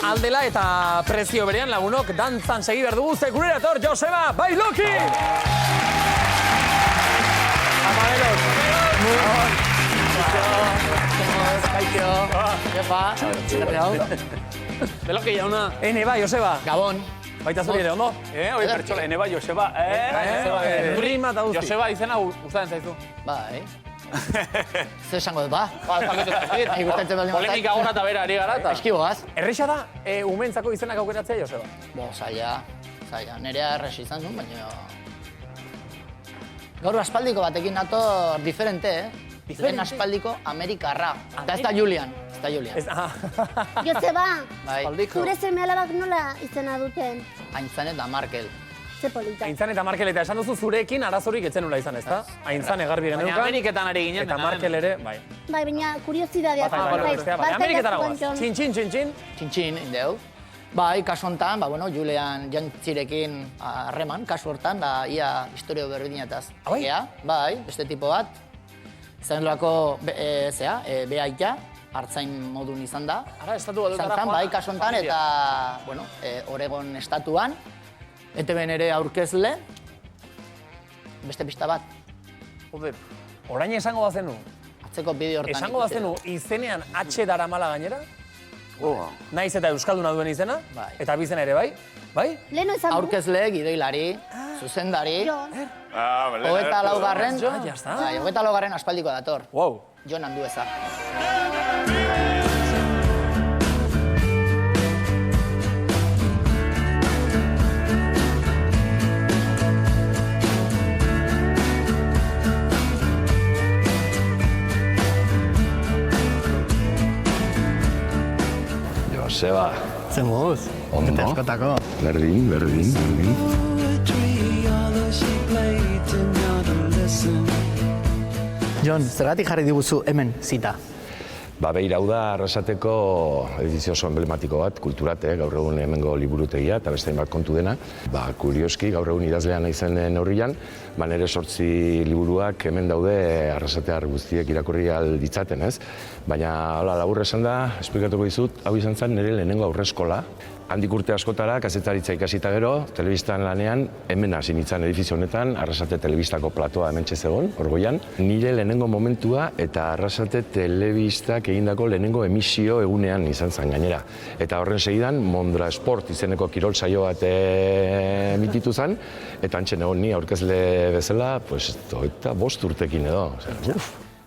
aldela eta prezio berean lagunok dantzan segi behar dugu, ze gure dator Joseba Bailoki! Amadelos! Beloki jauna. Ene bai, Joseba. Gabon. Baita zuri ere, ondo? Hori pertsola, ene bai, Joseba. Rima eta guzti. Joseba izena gustatzen zaizu. Bai. Zer esango dut, ba? Polemika gona eta bera ari gara eta. Eskiboaz. Erresa da, umentzako izenak aukeratzea, Joseba? Zaila. Nerea errez izan duen, baina... Gaur aspaldiko batekin nator diferente, Lehen aspaldiko Amerikarra. Eta ez da Julian. Joseba, Bai. zure seme-alabak nola izena duten? Aintzane eta Markel. Ze polita. Aintzane eta Markel, eta esan duzu zurekin arazorik etzen nula izan, ezta? Aintzane garbi geneukan. Baina Ameriketan ari ginen. Eta Markel ere, bai. Bai, baina kuriosidadea. Ameriketara guaz. Txin. Txin, indeu. Bai, kasu honetan, Julian Jantzirekin harreman, kasu hortan, da ia historio berdinataz. Bai, beste tipo bat. Izan duelako, behaita, hartzain modun izan da. Ara, estatu bat dut. Bai, kasu honetan, eta Oregon estatuan. ETB-en ere aurkezle. Beste pista bat. Joder, orain esango bazenu. Atzeko bideo hortan. Esango bazenu izenean H daramala gainera? Naiz eta euskalduna duen izena? Eta bizena ere, bai? Bai? Leno esan du? Aurkezle, gidoilari, zuzendari. Hogeita laugarren aspaldiko dator. Jon Andueza. Joseba. Zer moduz? Ondo. Askotako. Berdin. Jon, zergatik jarri diguzu hemen zita? Beira, hau da Arrasateko edizio oso emblematiko bat, Kulturate, gaur egun hemengo liburutegia eta beste bat kontu dena. Kurioski, gaur egun idazlea naizen neurrian, nire 8 liburuak hemen daude arrasatear guztiek irakurri ditzaten, ez? Baina, labur esan da, esplikatuko dizut, hau izan zen nire lehenengo aurreskola. Handik urte askotara, kazetaritza ikasita gero, telebistan lanean, hemen hasi nintzen edifizio honetan, Arrasate telebistako platoa hemen txezegon, Orgoian. Nire lehenengo momentua eta Arrasate telebistak egindako lehenengo emisio egunean izan zen gainera. Eta horren segidan, Mondra Sport izeneko kirol saio bat emititu zen, eta antxen egon ni aurkezle bezala, eta 5 urtekin edo.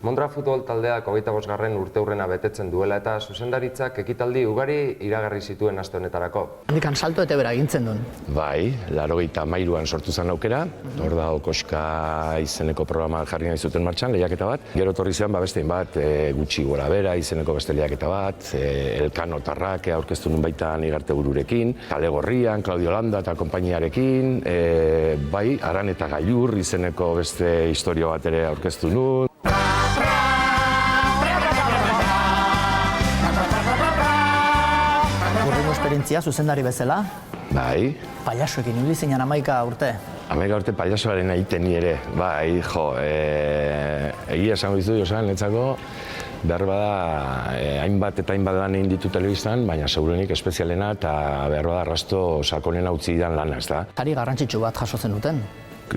Mondra futbol taldeak 25. urteurrena betetzen duela eta zuzendaritzak ekitaldi ugari iragarri zituen aste honetarako. Handikan salto eta bera egintzen duen. Bai, 83an sortu zen aukera, hor da Okoska izeneko programa jarri nahi zuten martxan, lehiaketa bat. Gero torri zean bestein bat, gutxi gora bera izeneko beste lehiaketa bat, Elkano Tarrak aurkeztu nun baita Nigarte Bururekin, Kale Gorrian, Claudio Landa eta konpainiarekin, bai, Aran eta Gailur izeneko beste historio bat ere aurkeztu nun. Esperientzia, zuzendari bezala. Bai. Pailasoekin hil zinean 11 urte. 11 urte pailasoaren egiten ni ere. Bai, egia esango dizu, Joseba, netzako, behar bada, hainbat eta hainbat lan egin ditu telebistan, baina segurenik espezialena eta behar bada arrasto sakonena utzi didan lana, ez da? Sari garrantzitsu bat jaso zenuten.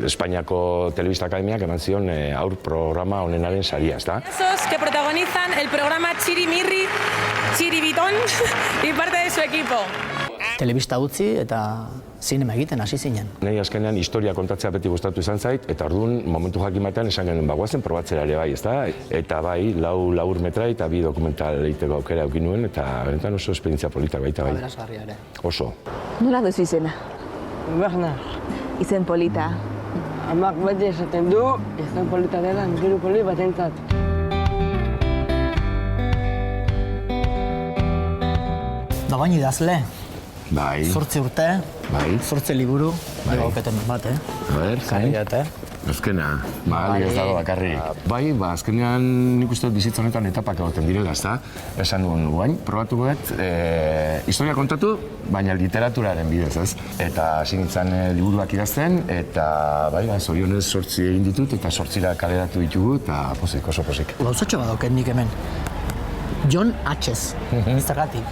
Espainiako Telebista Akademiak eman zion aur programa honenaren saria, ez da? Que protagonizan el programa Chirimirri, Chiribitón y parte de su equipo. Telebista utzi eta zinema egiten hasi zinen. Nei azkenean historia kontatzea beti gustatu izan zait, eta orduan momentu jakin batean esan genuen bagoazen probatzera ere bai, ez da? Eta bai, 4 urmetrai eta 2 dokumental egiteko aukera eduki nuen, eta benetan oso esperientzia politak baita bai. Aberasgarria ere. Oso. Nola duzu izena? Bernard. Izen polita. Amak beti esaten du, izen polita dela, diru poli batentzat. Da baina idazle. Bai. 8 urte. Bai. 8 liburu. Bai. Gauketen bat, A ber, zain? Azkena, ez dago bakarri. Bai, azkenean nik uste dut bizitza honetan etapak egoten direla, ez da? Esan duen guain, probatu dut, historia kontatu, baina literaturaren bidez, ez? Eta hasi nintzen liburuak idazten, eta bai, zorionez 8 egin ditut, eta 8 kaleratu ditugu, eta pozik, oso pozik. Gauzatxo bat dauket nik hemen. Jon H. Zergatik?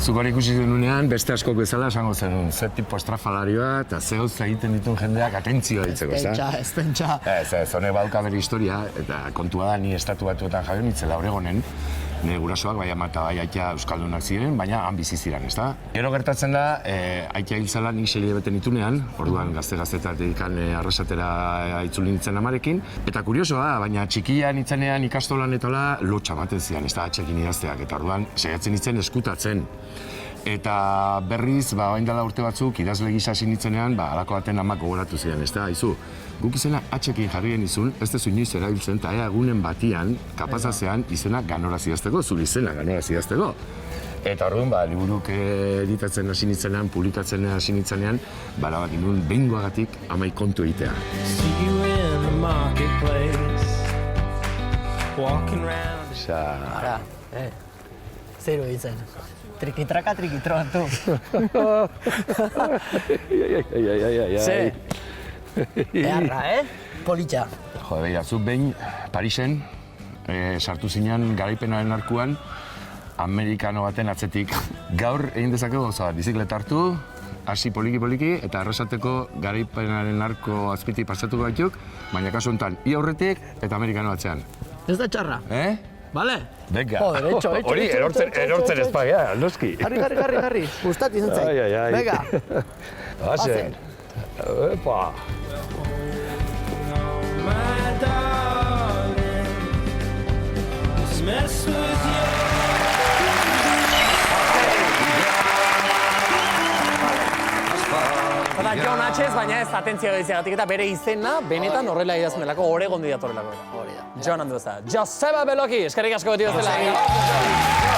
Zuk hori ikusi zenunean, beste askok bezala esango zenun, ze tipo estrafalarioa eta ze hotza egiten dituen jendeak atentzioa ditzeko, ezta? Ez pentsa. Ez, honek baduka bere historia, eta kontua da ni estatu batuetan jaio nitzela Oregonen, nire gurasoak bai ama eta bai aitea euskaldunak ziren, baina han bizi ziren, ezta? Gero gertatzen da, aitea hil zela nik 6 hilabete nitunean, orduan gazte-gaztetatik Arrasatera itzuli nintzen amarekin, eta kuriosoa da, baina txikia nintzenean ikastolan etala lotxa baten zian, ez da atxekin idazteak, eta orduan saiatzen nintzen eskutatzen. Eta berriz, orain dela urte batzuk, idazle gisa hasi nintzenean, halako baten amak gogoratu ziren, ez da, aizu, guk izena atxekin jarri genizun, ez dezu inoiz erabiltzen, eta egunen batian, kapazazean izena ganoraz idazteko, zure izena ganoraz idazteko. Eta orduan, liburuk editatzen hasi nintzenean, publikatzen hasi nintzenean, erabaki nuen behingoagatik amai kontu egitea. Ara, zero ditzen. Trikitraka, trikitron, tu. Ze? Eharra, Politxa. Jode, beira, zuk behin Parisen sartu zinean garaipenaren arkuan amerikano baten atzetik. Gaur egin dezakegu gauza bat, bizikleta hartu, hasi poliki-poliki eta Arrasateko garaipenaren arko azpitik pasatuko baituk, baina kasu honetan, ia aurretik eta amerikano atzean. Ez da txarra. Bale? Venga, Joder, hecho. Hori erortzen ezpagea, noski. Garri. Gustat izan zait. Venga. Bazen. Epa. Eta Jon Hatxez, baina ez atentzia gaitzeagatik eta bere izena benetan horrela idazunelako, Oregon didatorrelako. Jon Andueza. Joseba Beloki, eskerrik asko beti bezala.